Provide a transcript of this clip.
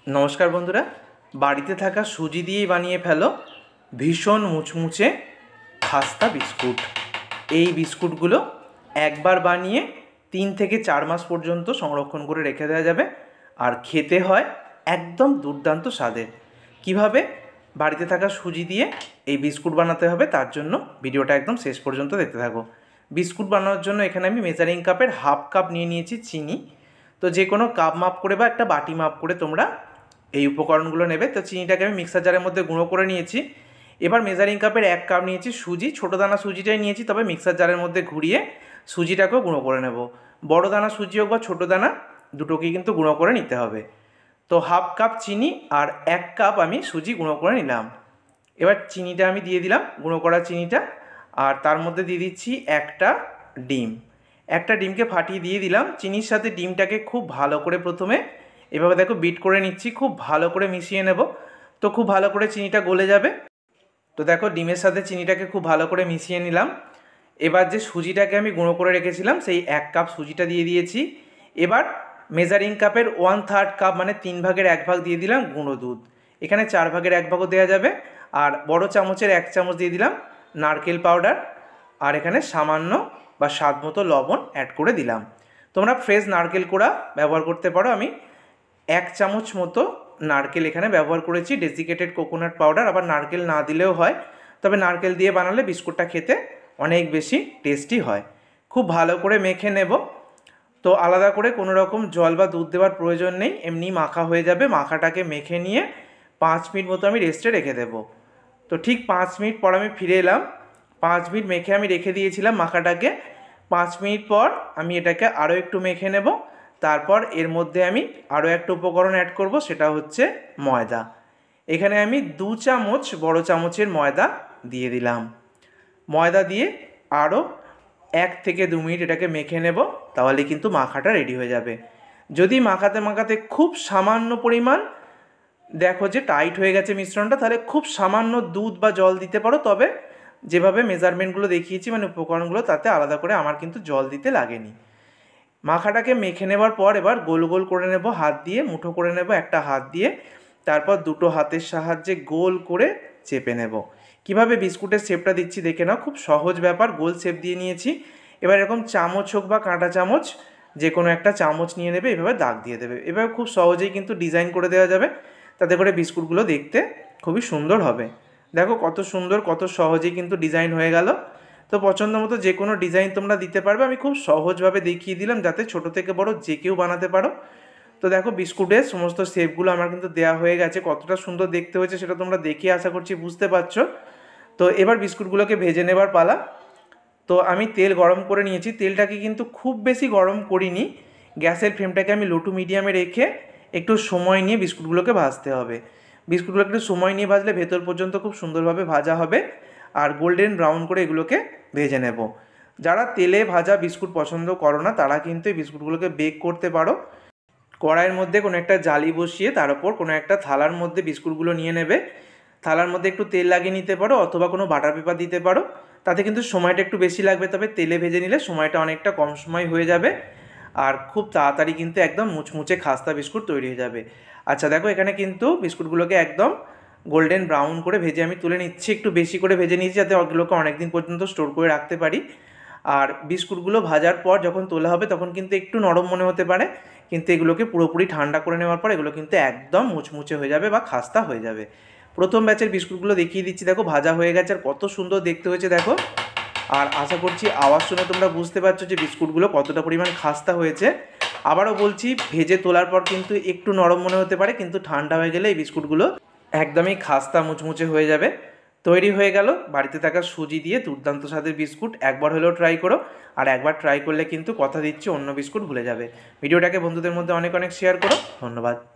नमस्कार बंधुरा बाड़ीते थाका सुजी दिए बानिए फेलो भीषण मुचमुचे खास्ता बिस्कुट। এই বিস্কুটগুলো একবার বানিয়ে 3 থেকে 4 মাস পর্যন্ত সংরক্ষণ করে রেখে দেওয়া যাবে আর খেতে হয় একদম দুর্দান্ত স্বাদের। কিভাবে বাড়িতে থাকা সুজি দিয়ে এই বিস্কুট বানাতে হবে তার জন্য ভিডিওটা একদম শেষ পর্যন্ত দেখতে থাকো। বিস্কুট বানানোর জন্য এখানে আমি মেজারিং কাপের হাফ কাপ নিয়ে নিয়েছি চিনি। তো যে কোনো কাপ মাপ করে বা একটা বাটি মাপ করে তোমরা এই উপকরণগুলো নেবে। তো চিনিটাকে আমি মিক্সার জারের মধ্যে গুঁড়ো করে নিয়েছি। এবার মেজারিং কাপের 1 কাপ নিয়েছি সুজি, ছোটো দানা সুজিটাই নিয়েছি, তবে মিক্সার জারের মধ্যে ঘুরিয়ে সুজিটাকেও গুঁড়ো করে নেব। বড় দানা সুজি হোক বা ছোটো দানা দুটোকেই কিন্তু গুঁড়ো করে নিতে হবে। তো হাফ কাপ চিনি আর 1 কাপ আমি সুজি গুঁড়ো করে নিলাম। এবার চিনিটা আমি দিয়ে দিলাম, গুঁড়ো করা চিনিটা, আর তার মধ্যে দিয়ে দিচ্ছি একটা ডিম। একটা ডিমকে ফাটিয়ে দিয়ে দিলাম। চিনির সাথে ডিমটাকে খুব ভালো করে প্রথমে এভাবে দেখো বিট করে নিচ্ছি, খুব ভালো করে মিশিয়ে নেব। তো খুব ভালো করে চিনিটা গলে যাবে। তো দেখো ডিমের সাথে চিনিটাকে খুব ভালো করে মিশিয়ে নিলাম। এবার যে সুজিটাকে আমি গুঁড়ো করে রেখেছিলাম সেই 1 কাপ সুজিটা দিয়ে দিয়েছি। এবার মেজারিং কাপের 1/3 কাপ মানে 3 ভাগের 1 ভাগ দিয়ে দিলাম গুঁড়ো দুধ। এখানে 4 ভাগের 1 ভাগও দেওয়া যাবে। আর বড় চামচের 1 চামচ দিয়ে দিলাম নারকেল পাউডার, আর এখানে সামান্য বা স্বাদ মতো লবণ অ্যাড করে দিলাম। তোমরা ফ্রেশ নারকেল কোড়া ব্যবহার করতে পারো। আমি 1 চামচ মতো নারকেল এখানে ব্যবহার করেছি, ডেসিকেটেড কোকোনাট পাউডার। আবার নারকেল না দিলেও হয়, তবে নারকেল দিয়ে বানালে বিস্কুটটা খেতে অনেক বেশি টেস্টি হয়। খুব ভালো করে মেখে নেব। তো আলাদা করে কোনো রকম জল বা দুধ দেওয়ার প্রয়োজন নেই, এমনি মাখা হয়ে যাবে। মাখাটাকে মেখে নিয়ে 5 মিনিট মতো আমি রেস্টে রেখে দেব। তো ঠিক 5 মিনিট পর আমি ফিরে এলাম। 5 মিনিট মেখে আমি রেখে দিয়েছিলাম মাখাটাকে। 5 মিনিট পর আমি এটাকে আরও একটু মেখে নেব। তারপর এর মধ্যে আমি আরও একটা উপকরণ অ্যাড করব, সেটা হচ্ছে ময়দা। এখানে আমি 2 চামচ বড় চামচের ময়দা দিয়ে দিলাম। ময়দা দিয়ে আরও 1 থেকে 2 মিনিট এটাকে মেখে নেব, তাহলে কিন্তু মাখাটা রেডি হয়ে যাবে। যদি মাখাতে মাখাতে খুব সামান্য পরিমাণ দেখো যে টাইট হয়ে গেছে মিশ্রণটা, তাহলে খুব সামান্য দুধ বা জল দিতে পারো। তবে যেভাবে মেজারমেন্টগুলো দেখিয়েছি মানে উপকরণগুলো, তাতে আলাদা করে আমার কিন্তু জল দিতে লাগেনি। মাখাটাকে মেখে নেবার পর এবার গোল গোল করে নেব হাত দিয়ে, মুঠো করে নেব একটা হাত দিয়ে, তারপর দুটো হাতের সাহায্যে গোল করে চেপে নেব। কিভাবে বিস্কুটের শেপটা দিচ্ছি দেখে নাও, খুব সহজ ব্যাপার। গোল শেপ দিয়ে নিয়েছি। এবার এরকম চামচ হোক বা কাঁটা চামচ, যে কোনো একটা চামচ নিয়ে নেবে, এভাবে দাগ দিয়ে দেবে। এভাবে খুব সহজেই কিন্তু ডিজাইন করে দেওয়া যাবে, তাতে করে বিস্কুটগুলো দেখতে খুবই সুন্দর হবে। দেখো কত সুন্দর, কত সহজেই কিন্তু ডিজাইন হয়ে গেল। তো পছন্দ মতো যে কোনো ডিজাইন তোমরা দিতে পারবে। আমি খুব সহজভাবে দেখিয়ে দিলাম যাতে ছোট থেকে বড় যে কেউ বানাতে পারো। তো দেখো বিস্কুটের সমস্ত শেপগুলো আমার কিন্তু দেওয়া হয়ে গেছে। কতটা সুন্দর দেখতে হয়েছে সেটা তোমরা দেখে আশা করছি বুঝতে পারছো। তো এবার বিস্কুটগুলোকে ভেজে নেবার পালা। তো আমি তেল গরম করে নিয়েছি। তেলটাকে কিন্তু খুব বেশি গরম করিনি। গ্যাসের ফ্লেমটাকে আমি লো টু মিডিয়ামে রেখে একটু সময় নিয়ে বিস্কুটগুলোকে ভাজতে হবে। বিস্কুটগুলোকে একটু সময় নিয়ে ভাজলে ভেতর পর্যন্ত খুব সুন্দরভাবে ভাজা হবে, আর গোল্ডেন ব্রাউন করে এগুলোকে ভেজে নেব। যারা তেলে ভাজা বিস্কুট পছন্দ করো না, তারা কিন্তু এই বিস্কুটগুলোকে বেক করতে পারো। কড়াইয়ের মধ্যে কোনো একটা জালি বসিয়ে তার উপর কোনো একটা থালার মধ্যে বিস্কুটগুলো নিয়ে নেবে। থালার মধ্যে একটু তেল লাগিয়ে নিতে পারো, অথবা কোনো বাটার পেপার দিতে পারো। তাতে কিন্তু সময়টা একটু বেশি লাগবে, তবে তেলে ভেজে নিলে সময়টা অনেকটা কম সময় হয়ে যাবে, আর খুব তাড়াতাড়ি কিন্তু একদম মুচমুচে খাস্তা বিস্কুট তৈরি হয়ে যাবে। আচ্ছা দেখো এখানে কিন্তু বিস্কুটগুলোকে একদম গোল্ডেন ব্রাউন করে ভেজে আমি তুলে নিচ্ছি। একটু বেশি করে ভেজে নিয়েছি যাতে ওগুলোকে অনেক দিন পর্যন্ত স্টোর করে রাখতে পারি। আর বিস্কুটগুলো ভাজার পর যখন তোলা হবে তখন কিন্তু একটু নরম মনে হতে পারে, কিন্তু এগুলোকে পুরোপুরি ঠান্ডা করে নেওয়ার পর এগুলো কিন্তু একদম মুচমুচে হয়ে যাবে বা খাস্তা হয়ে যাবে। প্রথম ব্যাচের বিস্কুটগুলো দেখিয়ে দিচ্ছি, দেখো ভাজা হয়ে গেছে আর কত সুন্দর দেখতে হয়েছে দেখো। আর আশা করছি আওয়াজ শুনে তোমরা বুঝতে পারছো যে বিস্কুটগুলো কতটা পরিমাণ খাস্তা হয়েছে। আবারও বলছি, ভেজে তোলার পর কিন্তু একটু নরম মনে হতে পারে, কিন্তু ঠান্ডা হয়ে গেলে এই বিস্কুটগুলো একদমই খাস্তা মুচমুচে হয়ে যাবে। তৈরি হয়ে গেল বাড়িতে থাকা সুজি দিয়ে দুর্দান্ত স্বাদের বিস্কুট। একবার হলেও ট্রাই করো, আর একবার ট্রাই করলে কিন্তু কথা দিচ্ছি অন্য বিস্কুট ভুলে যাবে। ভিডিওটাকে বন্ধুদের মধ্যে অনেক অনেক শেয়ার করো। ধন্যবাদ।